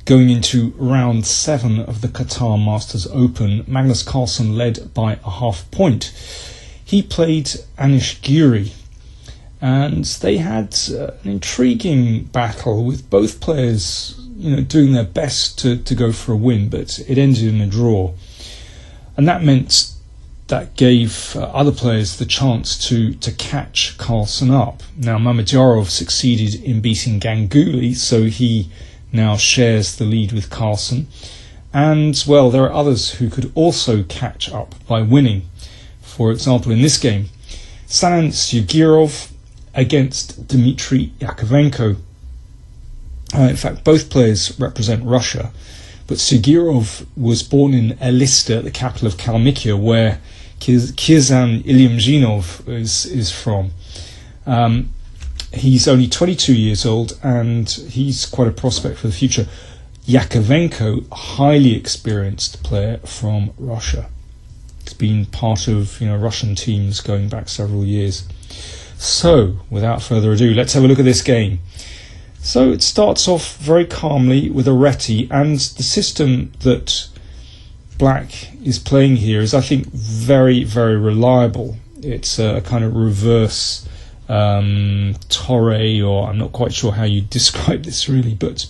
Going into round 7 of the Qatar Masters Open, Magnus Carlsen led by a half point. He played Sjugirov, and they had an intriguing battle with both players, doing their best to go for a win, but it ended in a draw. And that gave other players the chance to catch Carlsen up. Now, Mamedyarov succeeded in beating Ganguly, so he now shares the lead with Carlsen. And, well, there are others who could also catch up by winning. For example, in this game, Sjugirov against Dmitry Jakovenko. In fact, both players represent Russia, but Sjugirov was born in Elista, the capital of Kalmykia, where Kizan Ilyumzhinov is from. He's only 22 years old, and he's quite a prospect for the future. Jakovenko, a highly experienced player from Russia. He's been part of Russian teams going back several years. So, without further ado, let's have a look at this game. So it starts off very calmly with a reti, and the system that Black is playing here is, I think, very, very reliable. It's a kind of reverse torre, or I'm not quite sure how you describe this really, but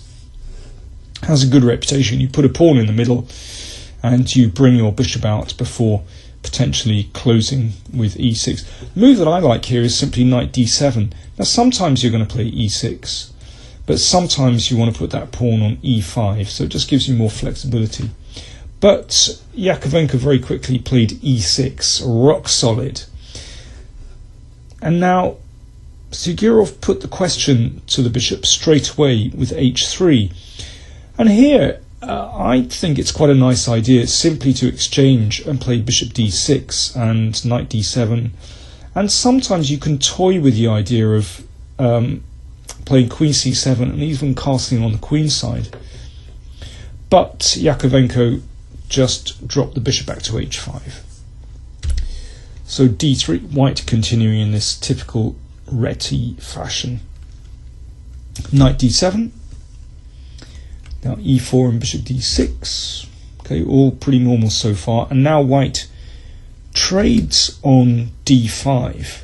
has a good reputation. You put a pawn in the middle and you bring your bishop out before potentially closing with e6. The move that I like here is simply knight d7. Now sometimes you're going to play e6, but sometimes you want to put that pawn on e5, so it just gives you more flexibility. But Jakovenko very quickly played e6, rock solid. And now Sjugirov put the question to the bishop straight away with h3. And here, I think it's quite a nice idea simply to exchange and play bishop d6 and knight d7. And sometimes you can toy with the idea of playing queen c7 and even castling on the queen side. But Jakovenko just dropped the bishop back to h5. So d3, white continuing in this typical reti fashion. Knight d7. Now e4 and bishop d6. Okay, all pretty normal so far. And now white trades on d5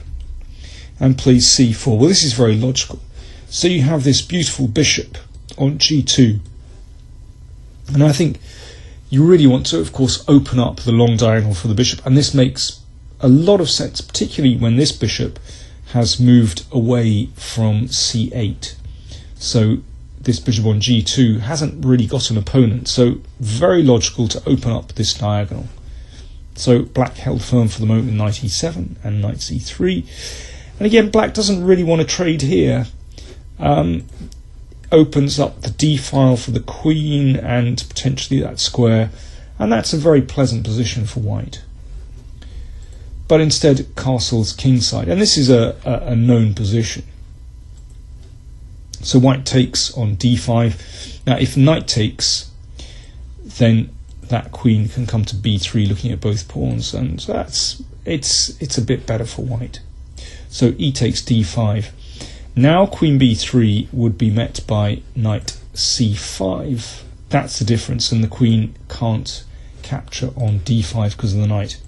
and plays c4. Well, this is very logical. So you have this beautiful bishop on g2. And I think you really want to, of course, open up the long diagonal for the bishop. And this makes a lot of sense, particularly when this bishop has moved away from c8. So this bishop on g2 hasn't really got an opponent, so very logical to open up this diagonal. So black held firm for the moment with knight e7 and knight c3. And again, black doesn't really want to trade here. Opens up the d file for the queen and potentially that square, and that's a very pleasant position for white. But instead castles kingside, and this is a known position. So white takes on d5. Now if knight takes, then that queen can come to b3 looking at both pawns, and it's a bit better for white. So e takes d5. Now queen b3 would be met by knight c5. That's the difference, and the queen can't capture on d5 because of the knight.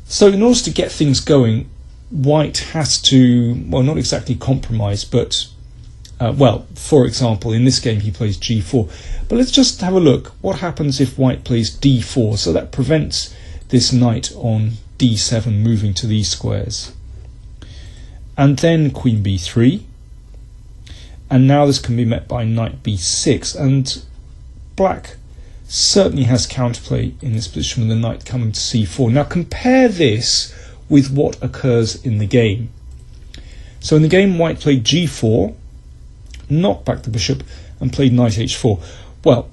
So in order to get things going, white has to, well, not exactly compromise, but well, for example, in this game he plays g4. But let's just have a look. What happens if white plays d4? So that prevents this knight on d7 moving to these squares. And then queen b3. And now this can be met by knight b6. And black certainly has counterplay in this position with the knight coming to c4. Now compare this with what occurs in the game. So in the game, white played g4, knocked back the bishop, and played knight h4. Well,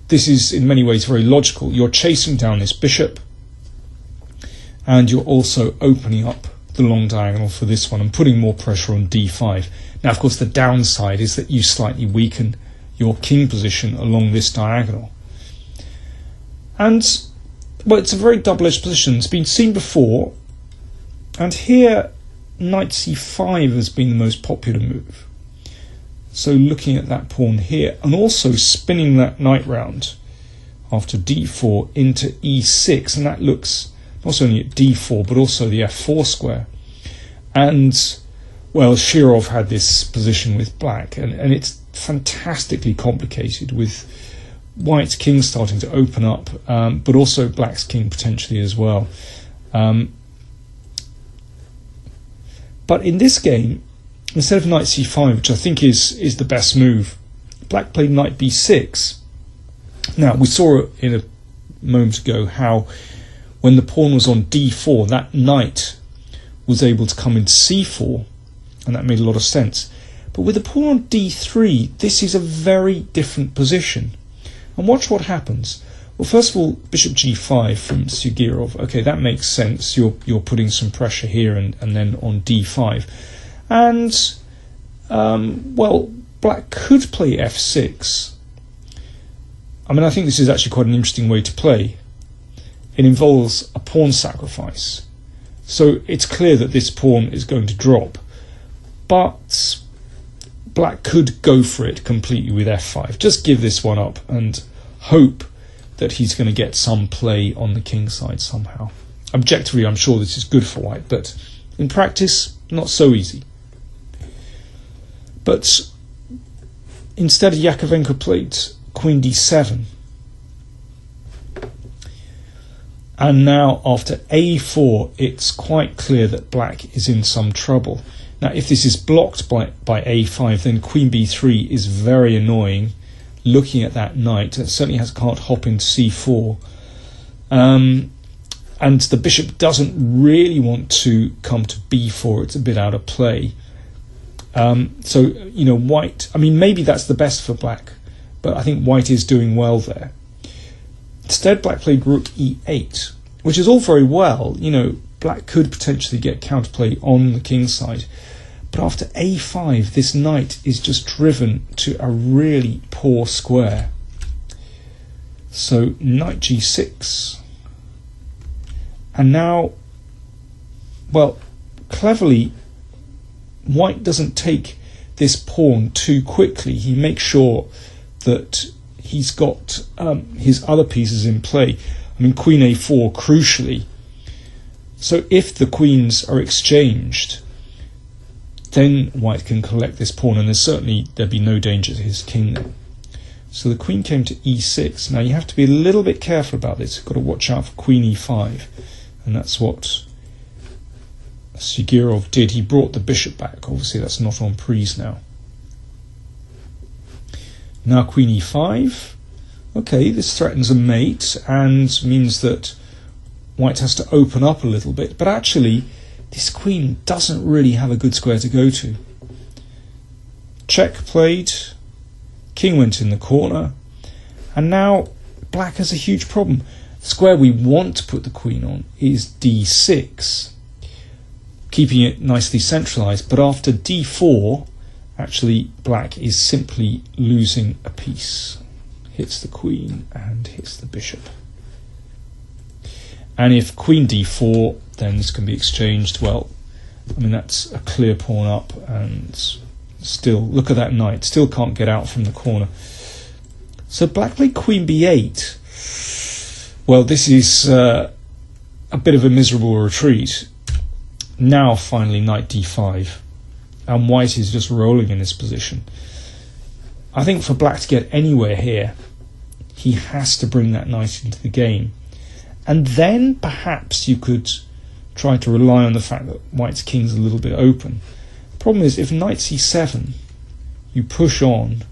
this is in many ways very logical. You're chasing down this bishop, and you're also opening up the long diagonal for this one and putting more pressure on d5. Now, of course, the downside is that you slightly weaken your king position along this diagonal. And, well, it's a very double-edged position. It's been seen before, and here knight c5 has been the most popular move. So looking at that pawn here, and also spinning that knight round after d4 into e6, and that looks not only at d4 but also the f4 square. And well, Sjugirov had this position with black, and it's fantastically complicated, with white's king starting to open up, but also black's king potentially as well. But in this game, instead of knight c5, which I think is the best move, black played knight b6. Now, we saw in a moment ago how when the pawn was on d4, that knight was able to come into c4, and that made a lot of sense. But with the pawn on d3, this is a very different position. And watch what happens. Well, first of all, bishop g5 from Sjugirov. Okay, that makes sense. You're putting some pressure here and then on d5. And, well, black could play f6. I mean, I think this is actually quite an interesting way to play. It involves a pawn sacrifice. So it's clear that this pawn is going to drop. But black could go for it completely with f5. Just give this one up and hope that he's going to get some play on the king side somehow. Objectively, I'm sure this is good for white, but in practice, not so easy. But instead, Jakovenko played queen d7. And now, after a4, it's quite clear that black is in some trouble. Now, if this is blocked by a5, then queen b3 is very annoying. Looking at that knight, it certainly can't hop into c4. And the bishop doesn't really want to come to b4. It's a bit out of play. So, you know, white, I mean, maybe that's the best for black, but I think white is doing well there. Instead, black played rook e8, which is all very well. You know, black could potentially get counterplay on the king side. But after a5, this knight is just driven to a really poor square. So knight g6. And now, well, cleverly, white doesn't take this pawn too quickly. He makes sure that he's got his other pieces in play. I mean, queen a4, crucially. So if the queens are exchanged, then white can collect this pawn, and there'd be no danger to his king then. So the queen came to e6. Now you have to be a little bit careful about this. You've got to watch out for queen e5, and that's what Sigov did. He brought the bishop back. Obviously that's not en prise now. Now queen e5. Okay, this threatens a mate and means that white has to open up a little bit, but actually this queen doesn't really have a good square to go to. Check played, king went in the corner, and now black has a huge problem. The square we want to put the queen on is d6, keeping it nicely centralized, but after d4, actually black is simply losing a piece. Hits the queen and hits the bishop. And if queen d4, then this can be exchanged. Well, I mean, that's a clear pawn up, and still, look at that knight, still can't get out from the corner. So black played queen b8. Well, this is a bit of a miserable retreat. Now, finally, knight d5. And white is just rolling in this position. I think for black to get anywhere here, he has to bring that knight into the game. And then perhaps you could try to rely on the fact that white's king's a little bit open. The problem is, if knight c7, you push on,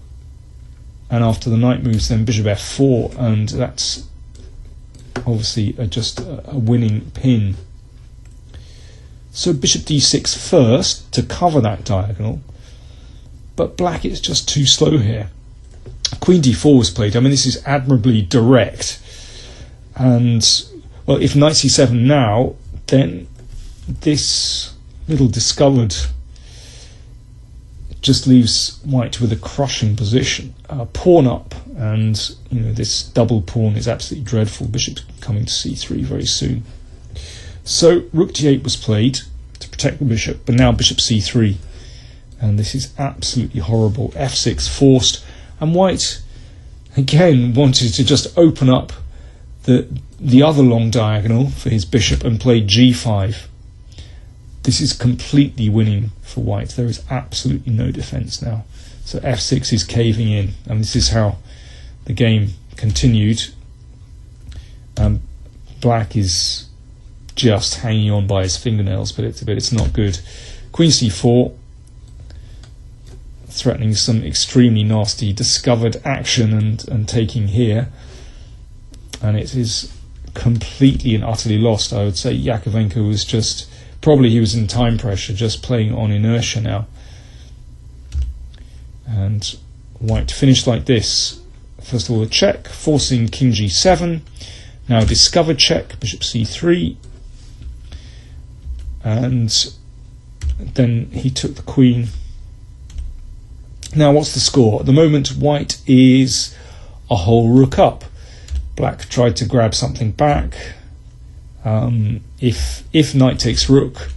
and after the knight moves, then bishop f4, and that's obviously just a winning pin. So bishop d6 first to cover that diagonal, but black is just too slow here. Queen d4 was played. I mean, this is admirably direct. And, well, if knight c7 now, then this little discovered just leaves white with a crushing position. Pawn up, and, you know, this double pawn is absolutely dreadful. Bishop coming to c3 very soon. So rook d8 was played to protect the bishop, but now bishop c3. and this is absolutely horrible. f6 forced, and white again wanted to just open up the other long diagonal for his bishop and play g5. This is completely winning for white. There is absolutely no defense now. So f6 is caving in, and this is how the game continued. Black is just hanging on by his fingernails, but it's not good. Queen c4, threatening some extremely nasty discovered action and taking here, and it is completely and utterly lost. I would say Jakovenko was just, probably he was in time pressure, just playing on inertia now. And white finished like this. First of all a check, forcing king g7, now discovered check, bishop c3, and then he took the queen. Now what's the score? At the moment white is a whole rook up. Black tried to grab something back. If knight takes rook,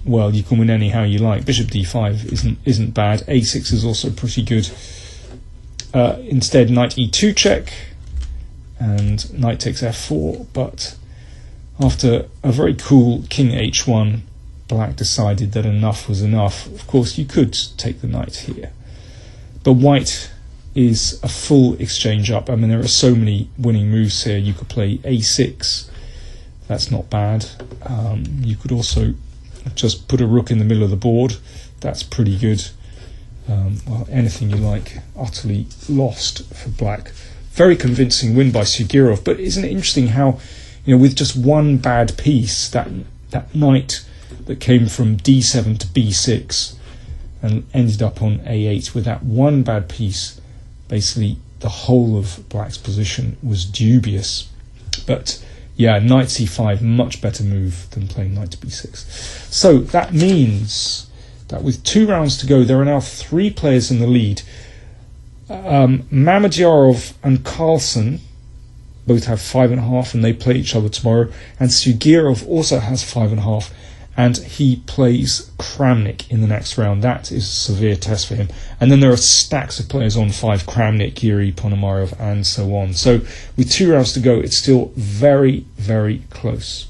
well, you can win anyhow you like. Bishop d5 isn't bad. a6 is also pretty good. Instead, knight e2 check, and knight takes f4. But after a very cool king h1, black decided that enough was enough. Of course, you could take the knight here, but white is a full exchange up. I mean, there are so many winning moves here. You could play a6. That's not bad. You could also just put a rook in the middle of the board. That's pretty good. Well, anything you like. Utterly lost for black. Very convincing win by Sjugirov. But isn't it interesting how, with just one bad piece, that knight that came from d7 to b6 and ended up on a8, with that one bad piece, basically the whole of black's position was dubious. But yeah, knight c5, much better move than playing knight to b6. So that means that with 2 rounds to go, there are now 3 players in the lead. Mamedyarov and Carlsen both have 5.5, and they play each other tomorrow. And Sjugirov also has 5.5, and he plays Kramnik in the next round. That is a severe test for him. And then there are stacks of players on 5, Kramnik, Yuri, Ponomarev, and so on. So with 2 rounds to go, it's still very, very close.